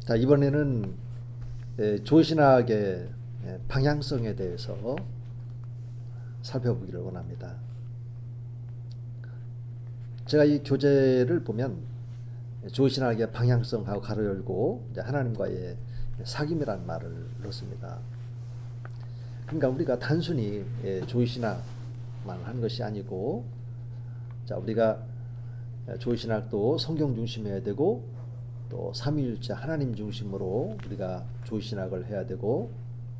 자, 이번에는 조신학의 방향성에 대해서 살펴보기를 원합니다. 제가 이 교재를 보면 조신학의 방향성하고 가로 열고 하나님과의 사귐이라는 말을 넣습니다. 그러니까 우리가 단순히 조신학만 한 것이 아니고, 자, 우리가 조신학도 성경 중심해야 되고, 또 삼위일체 하나님 중심으로 우리가 조신학을 해야 되고,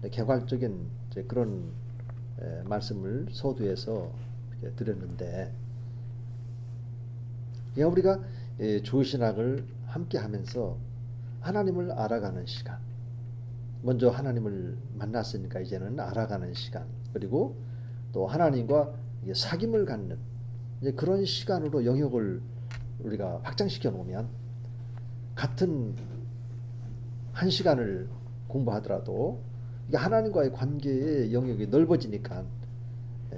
개괄적인 그런 말씀을 서두에서 드렸는데, 그냥 우리가 조신학을 함께 하면서 하나님을 알아가는 시간, 먼저 하나님을 만났으니까 이제는 알아가는 시간, 그리고 또 하나님과 사귐을 갖는 그런 시간으로 영역을 우리가 확장시켜 놓으면, 같은 한 시간을 공부하더라도 이게 하나님과의 관계의 영역이 넓어지니까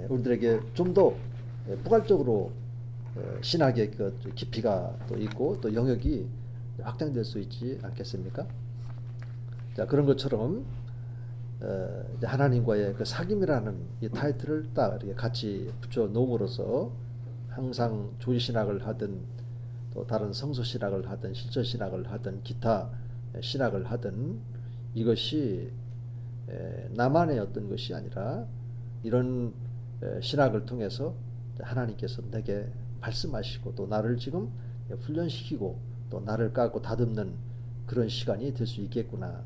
우리들에게 좀 더 포괄적으로 신학의 그 깊이가 또 있고 또 영역이 확장될 수 있지 않겠습니까? 자, 그런 것처럼 하나님과의 그 사귐이라는 이 타이틀을 딱 이렇게 같이 붙여 놓음으로써 항상 조신학을 하든 또 다른 성서 신학을 하든 실천 신학을 하든 기타 신학을 하든 이것이 나만의 어떤 것이 아니라 이런 신학을 통해서 하나님께서 내게 말씀하시고 또 나를 지금 훈련시키고 또 나를 깎고 다듬는 그런 시간이 될 수 있겠구나,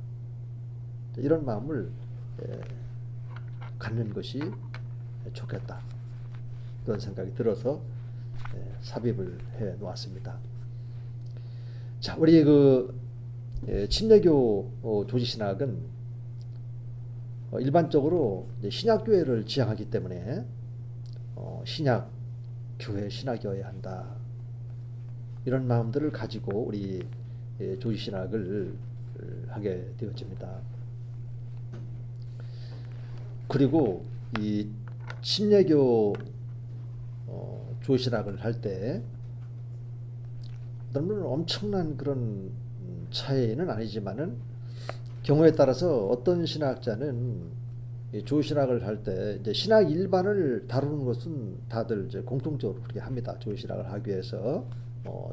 이런 마음을 갖는 것이 좋겠다, 그런 생각이 들어서 삽입을 해 놓았습니다. 자, 우리 그 침례교 조지신학은 일반적으로 신약교회를 지향하기 때문에 신약교회 신학이어야 한다, 이런 마음들을 가지고 우리 조지신학을 하게 되어집니다. 그리고 이 침례교 조신학을 할 때 물론 엄청난 그런 차이는 아니지만은 경우에 따라서 어떤 신학자는 조신학을 할 때 이제 신학 일반을 다루는 것은 다들 이제 공통적으로 그렇게 합니다. 조신학을 하기 위해서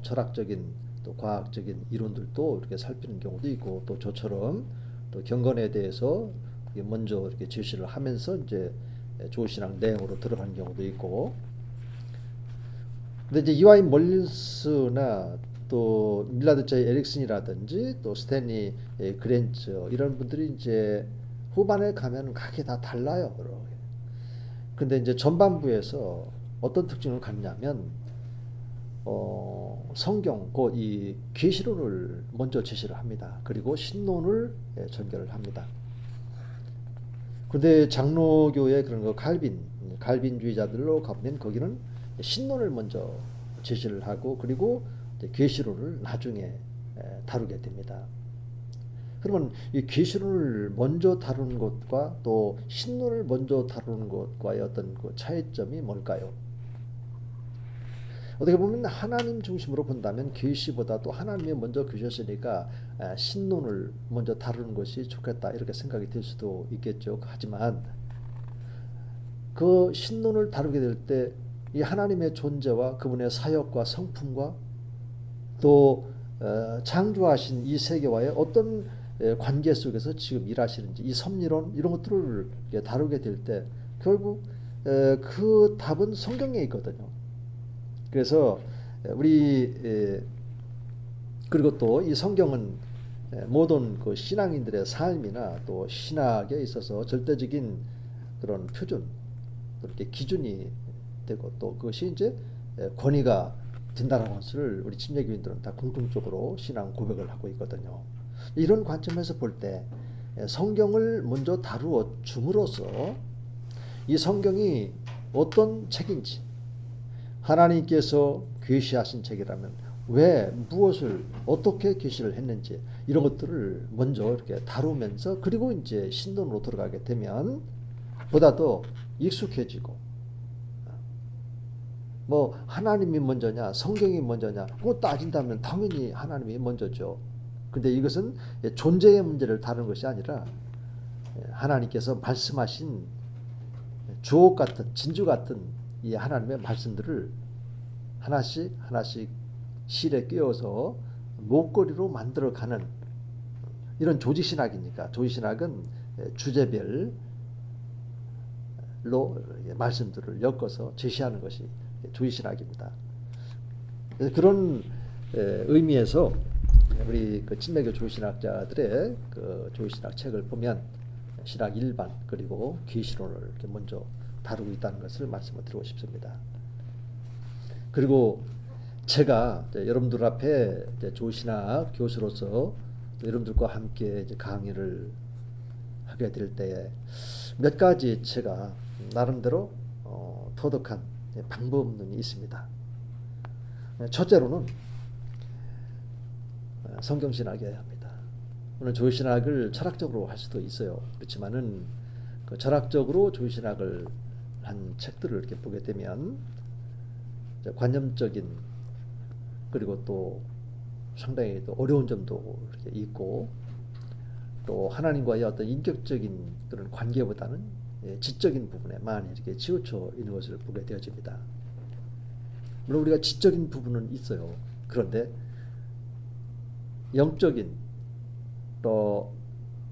철학적인 또 과학적인 이론들도 이렇게 살피는 경우도 있고, 또 저처럼 또 경건에 대해서 먼저 이렇게 제시를 하면서 이제 조신학 내용으로 들어가는 경우도 있고. 근데 이제 이와인 멀린스나 또 밀라드 J 에릭슨이라든지 또 스탠리 그랜츠, 이런 분들이 이제 후반에 가면 각기 다 달라요. 근데 이제 전반부에서 어떤 특징을 갖냐면 성경 곧 이 계시론을 먼저 제시를 합니다. 그리고 신론을 전개를 합니다. 근데 장로교의 그런 거 칼빈주의자들로 가면 거기는 신론을 먼저 제시를 하고 그리고 계시론을 나중에 다루게 됩니다. 그러면 이 계시론을 먼저 다루는 것과 또 신론을 먼저 다루는 것과의 어떤 그 차이점이 뭘까요? 어떻게 보면 하나님 중심으로 본다면 계시보다 또 하나님이 먼저 계셨으니까 신론을 먼저 다루는 것이 좋겠다, 이렇게 생각이 들 수도 있겠죠. 하지만 그 신론을 다루게 될 때 이 하나님의 존재와 그분의 사역과 성품과 또 창조하신 이 세계와의 어떤 관계 속에서 지금 일하시는지, 이 섭리론 이런 것들을 다루게 될 때 결국 그 답은 성경에 있거든요. 그래서 우리 그리고 또 이 성경은 모든 그 신앙인들의 삶이나 또 신학에 있어서 절대적인 그런 표준, 이렇게 기준이 되고 또 그것이 이제 권위가 된다는 것을 우리 침례교인들은 다 공통적으로 신앙 고백을 하고 있거든요. 이런 관점에서 볼 때 성경을 먼저 다루어 줌으로써 이 성경이 어떤 책인지, 하나님께서 계시하신 책이라면 왜 무엇을 어떻게 계시를 했는지, 이런 것들을 먼저 이렇게 다루면서 그리고 이제 신론으로 들어가게 되면 보다 더 익숙해지고, 뭐 하나님이 먼저냐 성경이 먼저냐 그거 따진다면 당연히 하나님이 먼저죠. 근데 이것은 존재의 문제를 다루는 것이 아니라 하나님께서 말씀하신 주옥 같은 진주 같은 이 하나님의 말씀들을 하나씩 하나씩 실에 끼워서 목걸이로 만들어가는 이런 조지신학이니까 조지신학은 주제별로 말씀들을 엮어서 제시하는 것이 조지신학입니다. 그런 의미에서 우리 그 친매교 조지신학자들의 그 조지신학 책을 보면 신학 일반 그리고 계시론을 이렇게 먼저 다루고 있다는 것을 말씀을 드리고 싶습니다. 그리고 제가 여러분들 앞에 조신학 교수로서 여러분들과 함께 강의를 하게 될 때에 몇 가지 제가 나름대로 터득한 방법론이 있습니다. 첫째로는 성경신학이어야 합니다. 물론 조신학을 철학적으로 할 수도 있어요. 그렇지만은 그 철학적으로 조신학을 한 책들을 이렇게 보게 되면 관념적인 그리고 또 상당히 또 어려운 점도 이렇게 있고 또 하나님과의 어떤 인격적인 그런 관계보다는 지적인 부분에 많이 이렇게 치우쳐 있는 것을 보게 되어집니다. 물론 우리가 지적인 부분은 있어요. 그런데 영적인 또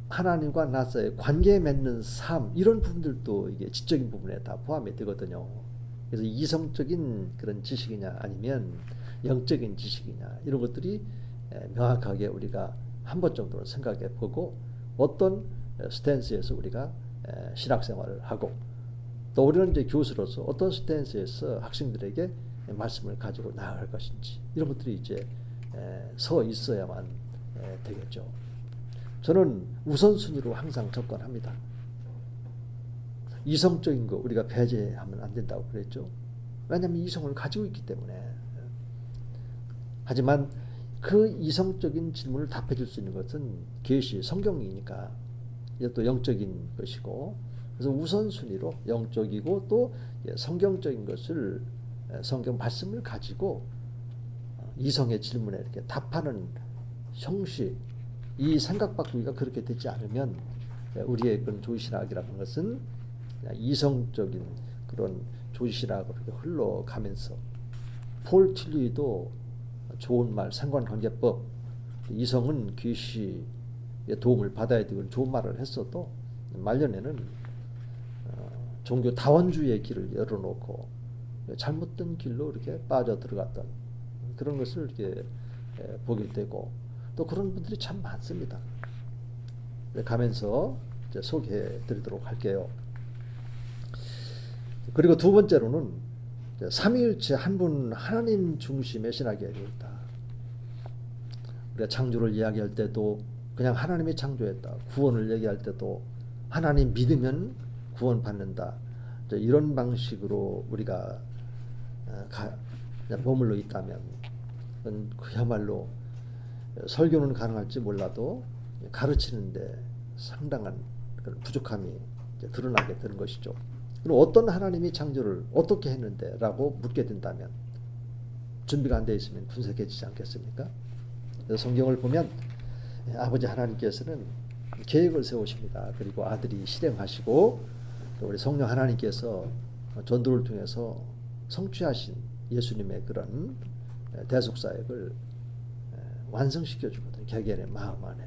하나님과 나서의 관계 맺는 삶 이런 부분들도 이게 지적인 부분에 다 포함이 되거든요. 그래서 이성적인 그런 지식이냐 아니면 영적인 지식이냐 이런 것들이 명확하게 우리가 한 번 정도는 생각해 보고 어떤 스탠스에서 우리가 신학생활을 하고 또 우리는 이제 교수로서 어떤 스탠스에서 학생들에게 말씀을 가지고 나아갈 것인지 이런 것들이 이제 서 있어야만 되겠죠. 저는 우선순위로 항상 접근합니다. 이성적인 거 우리가 배제하면 안 된다고 그랬죠. 왜냐하면 이성을 가지고 있기 때문에. 하지만 그 이성적인 질문을 답해 줄 수 있는 것은 계시 성경이니까 이게 또 영적인 것이고 그래서 우선순위로 영적이고 또 성경적인 것을 성경 말씀을 가지고 이성의 질문에 이렇게 답하는 형식 이 생각 바꾸기가 그렇게 되지 않으면 우리의 그런 조지신학이라는 것은 이성적인 그런 조지신학으로 흘러가면서 폴 틸리도 좋은 말 상관관계법 이성은 계시의 도움을 받아야 되고 좋은 말을 했어도 말년에는 종교 다원주의의 길을 열어놓고 잘못된 길로 이렇게 빠져 들어갔던 그런 것을 이렇게 보게 되고 또 그런 분들이 참 많습니다. 가면서 이제 소개해 드리도록 할게요. 그리고 두 번째로는 삼위일체 한 분 하나님 중심의 신학이어야 되겠다. 우리가 창조를 이야기할 때도 그냥 하나님이 창조했다. 구원을 얘기할 때도 하나님 믿으면 구원받는다. 이런 방식으로 우리가 머물러 있다면 그야말로 설교는 가능할지 몰라도 가르치는데 상당한 그런 부족함이 드러나게 되는 것이죠. 그럼 어떤 하나님이 창조를 어떻게 했는데 라고 묻게 된다면 준비가 안 되어 있으면 군색해지지 않겠습니까? 그래서 성경을 보면 아버지 하나님께서는 계획을 세우십니다. 그리고 아들이 실행하시고 또 우리 성령 하나님께서 전도를 통해서 성취하신 예수님의 그런 대속사역을 완성시켜 주거든요. 개개인의 마음 안에.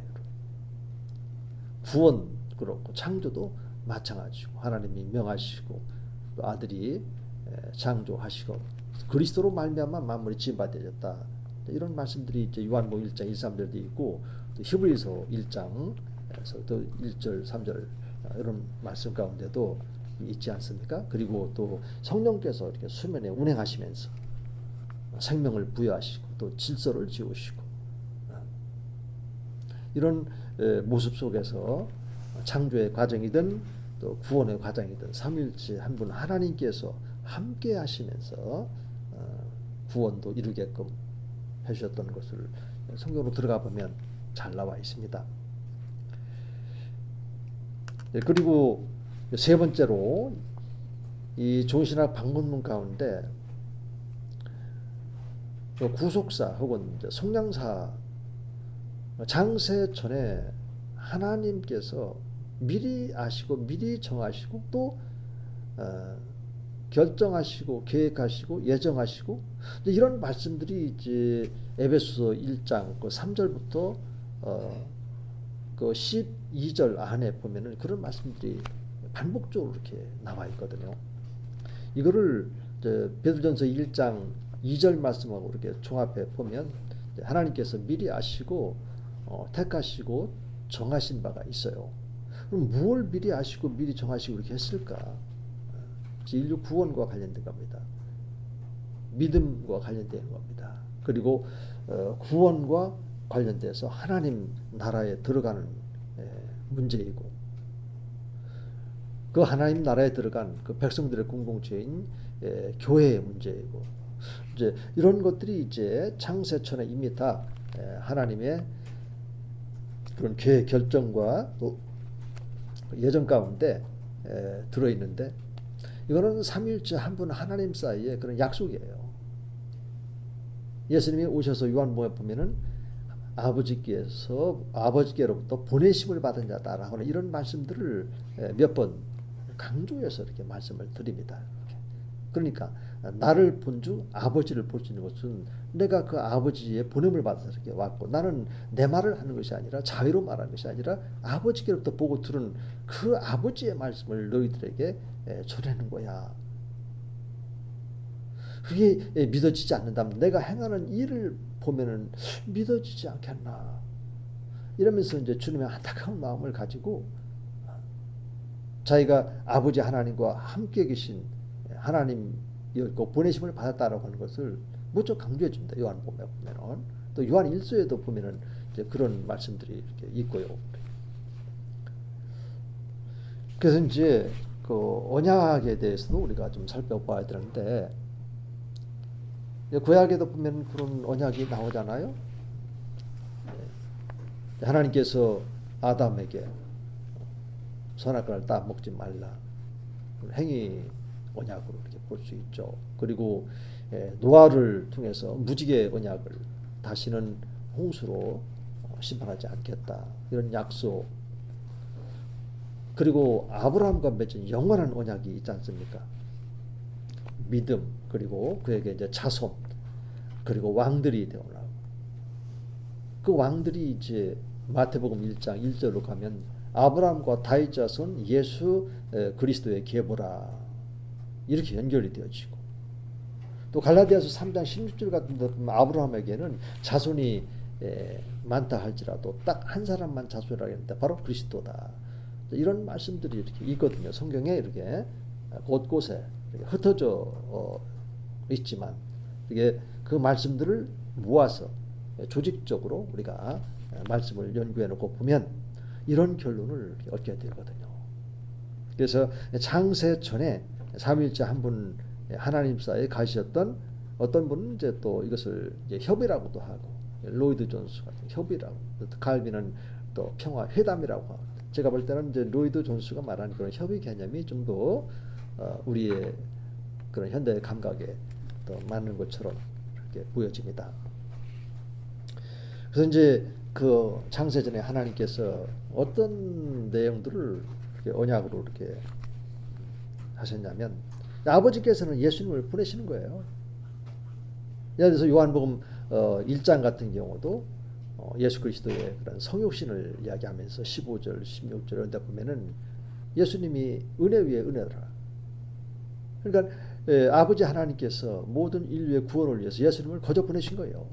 구원 그렇고 창조도 마찬가지고 하나님이 명하시고 또 아들이 창조하시고 그리스도로 말미암아 만물이 지음받아졌다. 이런 말씀들이 이제 요한복음 1장 1, 3절도 있고 또 히브리서 1장에서 또 1절, 3절 이런 말씀 가운데도 있지 않습니까? 그리고 또 성령께서 이렇게 수면에 운행하시면서 생명을 부여하시고 또 질서를 지우시고 이런 모습 속에서 창조의 과정이든 또 구원의 과정이든 삼위일체 한 분 하나님께서 함께 하시면서 구원도 이루게끔 해주셨던 것을 성경으로 들어가 보면 잘 나와 있습니다. 그리고 세 번째로 이 조신학 방문문 가운데 구속사 혹은 성량사의 장세 전에 하나님께서 미리 아시고 미리 정하시고 또 결정하시고 계획하시고 예정하시고 이런 말씀들이 이제 에베소서 1장 그 3절부터 그 12절 안에 보면은 그런 말씀들이 반복적으로 이렇게 나와 있거든요. 이거를 베드로전서 1장 2절 말씀하고 이렇게 종합해 보면 하나님께서 미리 아시고 택하시고 정하신 바가 있어요. 그럼 무엇을 미리 아시고 미리 정하시고 이렇게 했을까? 인류 구원과 관련된 겁니다. 믿음과 관련된 겁니다. 그리고 구원과 관련돼서 하나님 나라에 들어가는 문제이고 그 하나님 나라에 들어간 그 백성들의 공동체인 교회의 문제이고 이제 이런 것들이 이제 창세전에 이미 다 하나님의 그런 계획 결정과 또 예정 가운데 들어 있는데 이거는 삼위일체 한 분 하나님 사이의 그런 약속이에요. 예수님이 오셔서 요한복음에 보면은 아버지께로부터 보내심을 받은 자다라고 이런 말씀들을 몇 번 강조해서 이렇게 말씀을 드립니다. 그러니까 나를 본 주 아버지를 볼 수 있는 것은 내가 그 아버지의 보냄을 받아서 이렇게 왔고 나는 내 말을 하는 것이 아니라 자유로 말하는 것이 아니라 아버지께로부터 보고 들은 그 아버지의 말씀을 너희들에게 전하는 거야. 그게 믿어지지 않는다면 내가 행하는 일을 보면은 믿어지지 않겠나 이러면서 이제 주님의 안타까운 마음을 가지고 자기가 아버지 하나님과 함께 계신 하나님이었고 보내심을 받았다라고 하는 것을 무척 강조해 줍니다. 요한복음에 보면은 또 요한 1서에도 보면은 이제 그런 말씀들이 이렇게 있고요. 그래서 이제 그 언약에 대해서도 우리가 좀 살펴봐야 되는데 구약에도 보면 그런 언약이 나오잖아요. 하나님께서 아담에게 선악과를 따 먹지 말라. 행위 언약으로 이렇게 볼 수 있죠. 그리고 노아를 통해서 무지개 언약을 다시는 홍수로 심판하지 않겠다. 이런 약속. 그리고 아브라함과 맺은 영원한 언약이 있지 않습니까? 믿음 그리고 그에게 이제 자손 그리고 왕들이 되어나고 그 왕들이 이제 마태복음 1장 1절로 가면 아브라함과 다윗 자손 예수 그리스도의 계보라 이렇게 연결이 되어지고 또 갈라디아서 3장 16절 같은 데 보면 아브라함에게는 자손이 많다 할지라도 딱 한 사람만 자손이라고 했는데 바로 그리스도다. 이런 말씀들이 이렇게 있거든요. 성경에 이렇게 곳곳에 이렇게 흩어져 있지만 이게 그 말씀들을 모아서 조직적으로 우리가 말씀을 연구해 놓고 보면 이런 결론을 얻게 되거든요. 그래서 창세 전에 삼위일체 한 분 하나님 사이에 가셨던 어떤 분은 이제 또 이것을 이제 협의라고도 하고 로이드 존스 같은 협의라고 칼빈은 또 평화 회담이라고 하고 제가 볼 때는 이제 로이드 존스가 말하는 그런 협의 개념이 좀 더 우리의 그런 현대 감각에 더 맞는 것처럼 이렇게 보여집니다. 그래서 이제 그 창세전에 하나님께서 어떤 내용들을 이렇게 언약으로 이렇게 하셨냐면 아버지께서는 예수님을 보내시는 거예요. 예를 들어서 요한복음 1장 같은 경우도 예수 그리스도의 그런 성육신을 이야기하면서 15절, 16절 이런 데 보면은 예수님이 은혜 위에 은혜라. 그러니까 아버지 하나님께서 모든 인류의 구원을 위해서 예수님을 거저 보내신 거예요.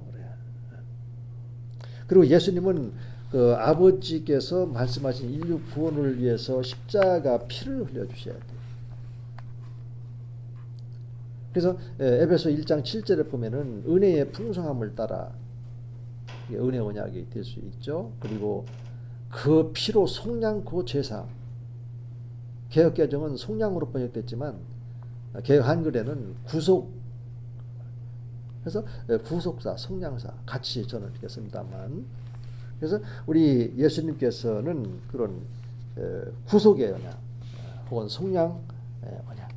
그리고 예수님은 그 아버지께서 말씀하신 인류 구원을 위해서 십자가 피를 흘려 주셔야 돼요. 그래서 에베소 1장 7절에 보면은 은혜의 풍성함을 따라 은혜 언약이 될 수 있죠. 그리고 그 피로 속량고 제사. 개역 개정은 속량으로 번역됐지만 개역 한글에는 구속. 그래서 구속사, 속량사 같이 저는 이렇게 씁니다만. 그래서 우리 예수님께서는 그런 구속의 언약, 혹은 속량 언약.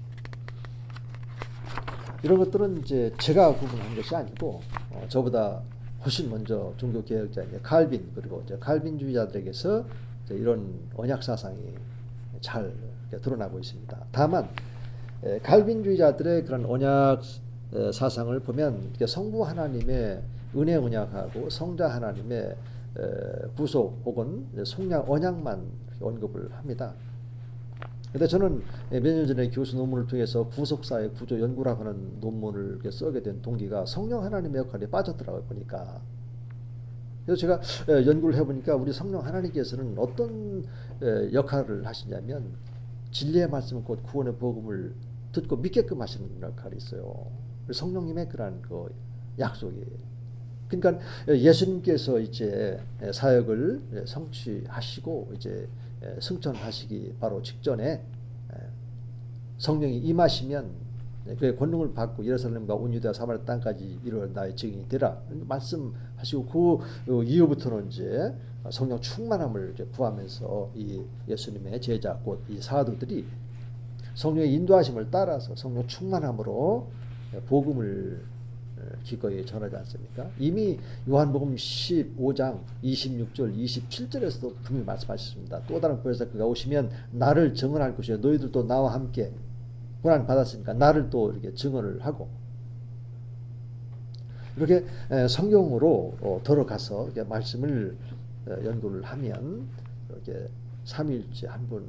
이런 것들은 이제 제가 구분한 것이 아니고 저보다 훨씬 먼저 종교 개혁자인 칼빈 그리고 이제 칼빈주의자들에게서 이제 이런 언약 사상이 잘 드러나고 있습니다. 다만 칼빈주의자들의 그런 언약 사상을 보면 성부 하나님의 은혜 언약하고 성자 하나님의 구속 혹은 속량 언약만 언급을 합니다. 근데 저는 몇 년 전에 교수 논문을 통해서 구속사의 구조 연구라고 하는 논문을 쓰게 된 동기가 성령 하나님의 역할에 빠졌더라고요, 보니까. 그래서 제가 연구를 해보니까 우리 성령 하나님께서는 어떤 역할을 하시냐면 진리의 말씀 곧 구원의 복음을 듣고 믿게끔 하시는 역할이 있어요. 성령님의 그러한 그 약속이. 그러니까 예수님께서 이제 사역을 성취하시고 이제 승천하시기 바로 직전에 성령이 임하시면 그의 권능을 받고 예루살렘과 온 유대와 사마리아 땅까지 이르러 나의 증인이 되라 말씀하시고 그 이후부터는 이제 성령 충만함을 이제 구하면서 이 예수님의 제자 곧 이 사도들이 성령의 인도하심을 따라서 성령 충만함으로 복음을 기꺼이 전하지 않습니까? 이미 요한복음 15장 26절 27절에서도 분명히 말씀하셨습니다. 또 다른 보혜사 그가 오시면 나를 증언할 것이요 너희들도 나와 함께 고난 받았으니까 나를 또 이렇게 증언을 하고 이렇게 성경으로 들어가서 이렇게 말씀을 연구를 하면 이렇게 삼위일체 한 분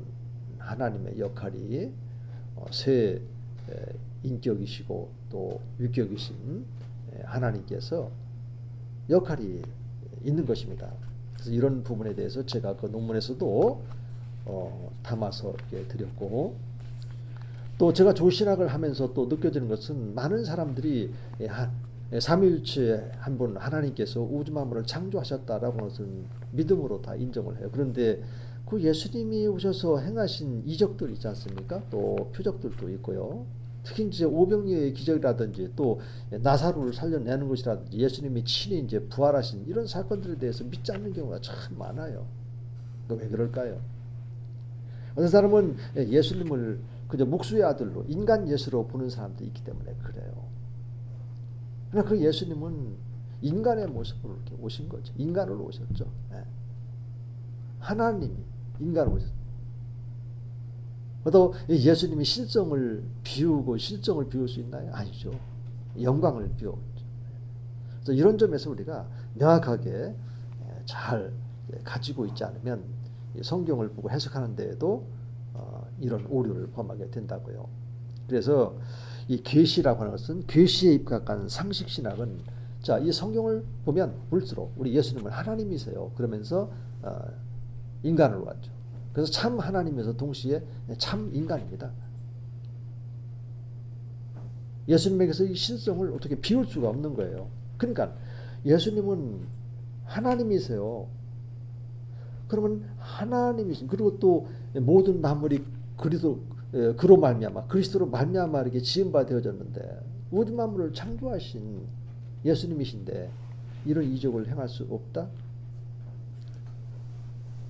하나님의 역할이 세 인격이시고 또 유격이신 하나님께서 역할이 있는 것입니다. 그래서 이런 부분에 대해서 제가 그 논문에서도 담아서 이렇게 드렸고 또 제가 조신학을 하면서 또 느껴지는 것은 많은 사람들이 삼위일체 한 분 하나님께서 우주 만물을 창조하셨다라고 하는 것은 믿음으로 다 인정을 해요. 그런데 그 예수님이 오셔서 행하신 이적들 있지 않습니까? 또 표적들도 있고요. 특히 이제 오병이어의 기적이라든지 또 나사로를 살려내는 것이라든지 예수님이 친히 이제 부활하신 이런 사건들에 대해서 믿지 않는 경우가 참 많아요. 왜 그럴까요? 어떤 사람은 예수님을 그저 목수의 아들로 인간 예수로 보는 사람도 있기 때문에 그래요. 그러나 그 예수님은 인간의 모습으로 이렇게 오신 거죠. 인간으로 오셨죠. 하나님이 인간으로 오셨죠. 또 예수님이 실정을 비우고 실정을 비울 수 있나요? 아니죠. 영광을 비우죠. 그래서 이런 점에서 우리가 명확하게 잘 가지고 있지 않으면 성경을 보고 해석하는 데에도 이런 오류를 범하게 된다고요. 그래서 이 계시라고 하는 것은 계시에 입각한 상식 신학은 자, 이 성경을 보면 볼수록 우리 예수님은 하나님이세요. 그러면서 인간으로 왔죠. 그래서 참 하나님에서 동시에 참 인간입니다. 예수님에게서 이 신성을 어떻게 비울 수가 없는 거예요. 그러니까 예수님은 하나님이세요. 그러면 하나님이신 그리고 또 모든 만물이 그로 말미암아 그리스도로 말미암아 이렇게 지은 바 되어졌는데 우주 만물을 창조하신 예수님이신데 이런 이적을 행할 수 없다?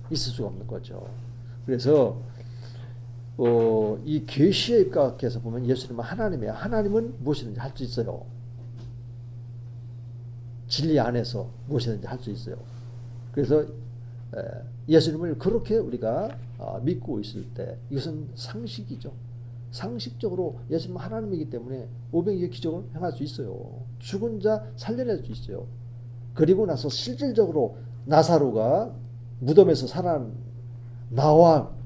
있을 수가 없는 거죠. 그래서 이 계시에 입각해서 보면 예수님은 하나님이에요. 하나님은 무엇이든지 할 수 있어요. 진리 안에서 무엇이든지 할 수 있어요. 그래서 예수님을 그렇게 우리가 믿고 있을 때 이것은 상식이죠. 상식적으로 예수님은 하나님이기 때문에 오병이의 기적을 행할 수 있어요. 죽은 자 살려낼 수 있어요. 그리고 나서 실질적으로 나사로가 무덤에서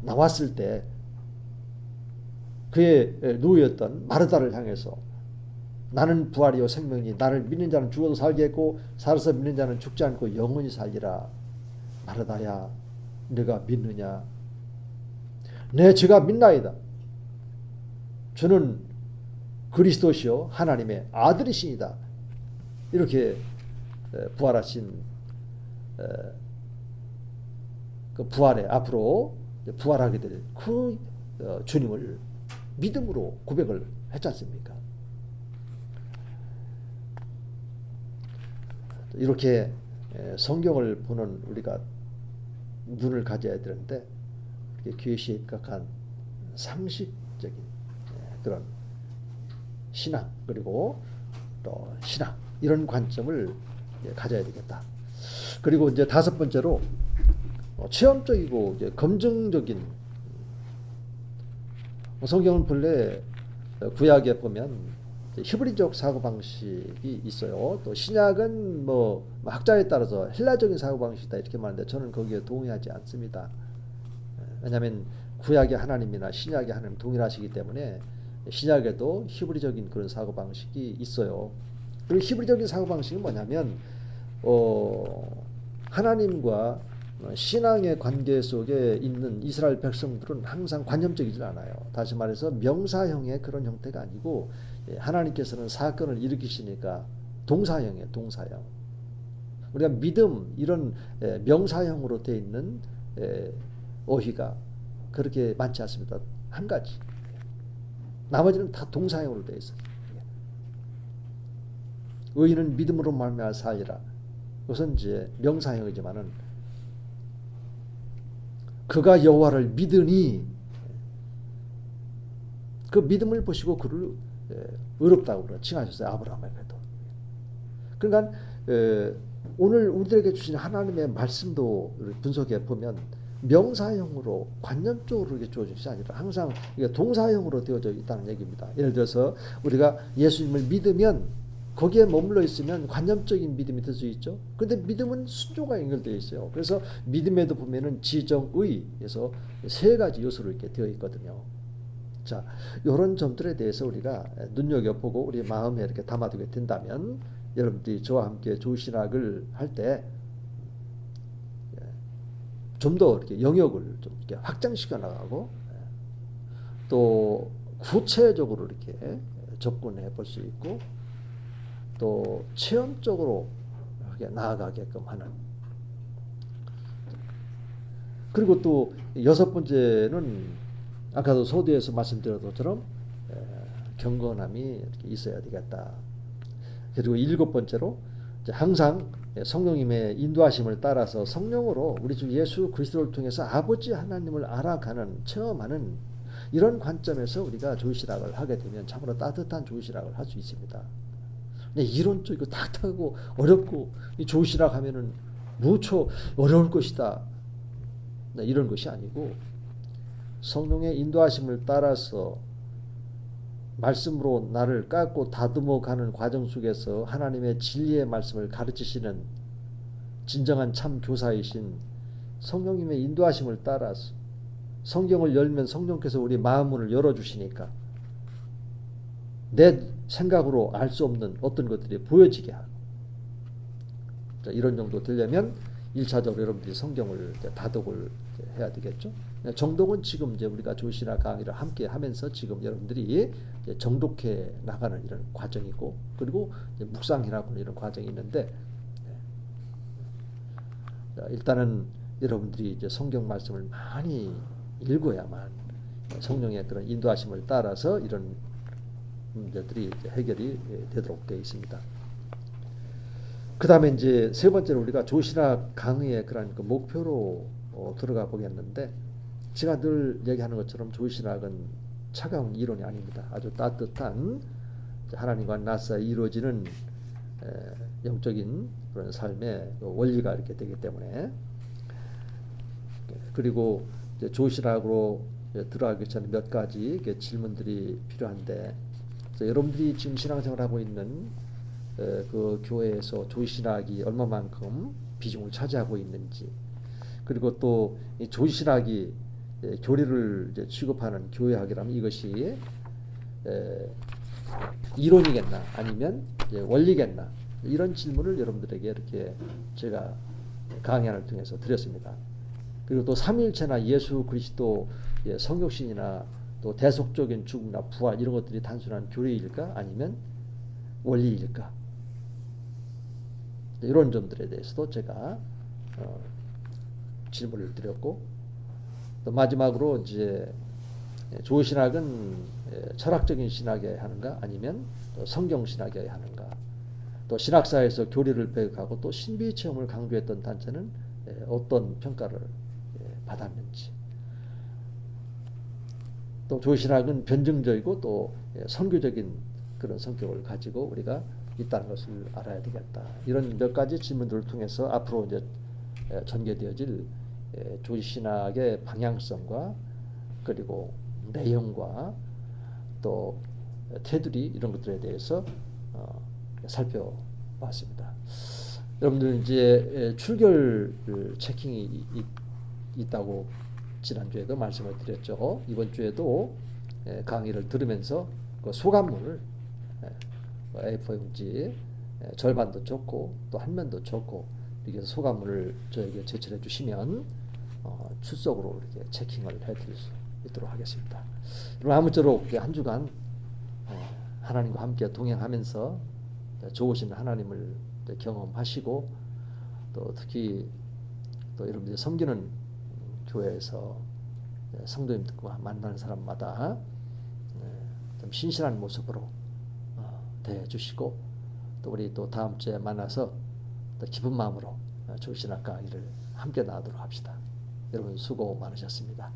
나왔을 때 그의 누이였던 마르다를 향해서 나는 부활이요 생명이니 나를 믿는 자는 죽어도 살겠고 살아서 믿는 자는 죽지 않고 영원히 살리라. 마르다야 네가 믿느냐? 네 제가 믿나이다. 주는 그리스도시요 하나님의 아들이시니다. 이렇게 부활하신 그 부활에 앞으로 부활하게 될 그 주님을 믿음으로 고백을 했지 않습니까? 이렇게 성경을 보는 우리가 눈을 가져야 되는데 계시에 입각한 상식적인 그런 신앙 그리고 또 신앙 이런 관점을 가져야 되겠다. 그리고 이제 다섯 번째로 체험적이고 이제 검증적인 성경은 본래 구약에 보면 히브리적 사고 방식이 있어요. 또 신약은 뭐 학자에 따라서 헬라적인 사고 방식이다 이렇게 말하는데 저는 거기에 동의하지 않습니다. 왜냐하면 구약의 하나님이나 신약의 하나님 동일하시기 때문에 신약에도 히브리적인 그런 사고 방식이 있어요. 그리고 히브리적인 사고 방식은 뭐냐면 하나님과 신앙의 관계 속에 있는 이스라엘 백성들은 항상 관념적이지 않아요. 다시 말해서 명사형의 그런 형태가 아니고 하나님께서는 사건을 일으키시니까 동사형이에요. 동사형. 우리가 믿음 이런 명사형으로 되어 있는 어휘가 그렇게 많지 않습니다. 한 가지. 나머지는 다 동사형으로 되어 있어요. 의인은 믿음으로 말미암아 살리라. 그것은 이제 명사형이지만은 그가 여호와를 믿으니 그 믿음을 보시고 그를 의롭다고 칭하셨어요. 아브라함에게도. 그러니까 오늘 우리들에게 주신 하나님의 말씀도 분석해 보면 명사형으로 관념적으로 이게 주어진 것이 아니라 항상 이게 동사형으로 되어져 있다는 얘기입니다. 예를 들어서 우리가 예수님을 믿으면 거기에 머물러 있으면 관념적인 믿음이 될 수 있죠. 그런데 믿음은 순종과 연결되어 있어요. 그래서 믿음에도 보면은 지정의에서 세 가지 요소로 이렇게 되어 있거든요. 자, 이런 점들에 대해서 우리가 눈여겨보고 우리 마음에 이렇게 담아두게 된다면 여러분들이 저와 함께 조신학을 할 때 좀 더 이렇게 영역을 좀 이렇게 확장시켜 나가고 또 구체적으로 이렇게 접근해 볼 수 있고 또 체험적으로 나아가게끔 하는. 그리고 또 여섯 번째는 아까도 소두에서 말씀드렸던 것처럼 경건함이 이렇게 있어야 되겠다. 그리고 일곱 번째로 항상 성령님의 인도하심을 따라서 성령으로 우리 주 예수 그리스도를 통해서 아버지 하나님을 알아가는 체험하는 이런 관점에서 우리가 조신학을 하게 되면 참으로 따뜻한 조신학을 할 수 있습니다. 이론적이고 딱딱하고 어렵고 조신학 하면은 무척 어려울 것이다. 이런 것이 아니고 성령의 인도하심을 따라서 말씀으로 나를 깎고 다듬어 가는 과정 속에서 하나님의 진리의 말씀을 가르치시는 진정한 참 교사이신 성령님의 인도하심을 따라서 성경을 열면 성령께서 우리 마음문을 열어주시니까 내 생각으로 알 수 없는 어떤 것들이 보여지게 하고. 자, 이런 정도 되려면 1차적으로 여러분들이 성경을 다독을 해야 되겠죠. 정독은 지금 이제 우리가 조신학 강의를 함께 하면서 지금 여러분들이 정독해 나가는 이런 과정이고, 그리고 묵상이라고 이런 과정이 있는데, 일단은 여러분들이 이제 성경 말씀을 많이 읽어야만 성령의 그런 인도하심을 따라서 이런 문제들이 이제 해결이 되도록 되어 있습니다. 그 다음에 이제 세 번째로 우리가 조신학 강의의 그런 그 목표로 들어가 보겠는데, 제가 늘 얘기하는 것처럼 조신학은 차가운 이론이 아닙니다. 아주 따뜻한 하나님과 나 사이 이루어지는 영적인 그런 삶의 원리가 이렇게 되기 때문에, 그리고 이제 조신학으로 들어가기 전에 몇 가지 질문들이 필요한데, 여러분들이 지금 신앙생활을 하고 있는 그 교회에서 조신학이 얼마만큼 비중을 차지하고 있는지, 그리고 또 이 조신학이 교리를 이제 취급하는 교회학이라면 이것이 이론이겠나 아니면 원리겠나, 이런 질문을 여러분들에게 이렇게 제가 강연을 통해서 드렸습니다. 그리고 또 삼위일체나 예수 그리스도 성육신이나 또 대속적인 죽음이나 부활 이런 것들이 단순한 교리일까 아니면 원리일까, 이런 점들에 대해서도 제가 질문을 드렸고, 또 마지막으로 이제 조신학은 철학적인 신학이어야 하는가 아니면 성경 신학이어야 하는가, 또 신학사에서 교리를 배격하고 또 신비 체험을 강조했던 단체는 어떤 평가를 받았는지, 또 조신학은 변증적이고 또 선교적인 그런 성격을 가지고 우리가 있다는 것을 알아야 되겠다. 이런 몇 가지 질문들을 통해서 앞으로 이제 전개되어질 조지신학의 방향성과 그리고 내용과 또 테두리 이런 것들에 대해서 살펴봤습니다. 여러분들 이제 출결 체킹이 있다고 지난주에도 말씀을 드렸죠. 이번 주에도 강의를 들으면서 그 소감문을 A4 용지 절반도 좋고 또 한 면도 좋고 이렇게 해서 소감문을 저에게 제출해 주시면 출석으로 이렇게 체킹을 해드릴 수 있도록 하겠습니다. 여러분 아무쪼록 한 주간 하나님과 함께 동행하면서 좋으신 하나님을 경험하시고 또 특히 또 여러분들이 섬기는 교회에서 성도님들과 만나는 사람마다 좀 신실한 모습으로 대해주시고 또 우리 또 다음 주에 만나서 또 기쁜 마음으로 조신학 강의를 함께 나누도록 합시다. 여러분 수고 많으셨습니다.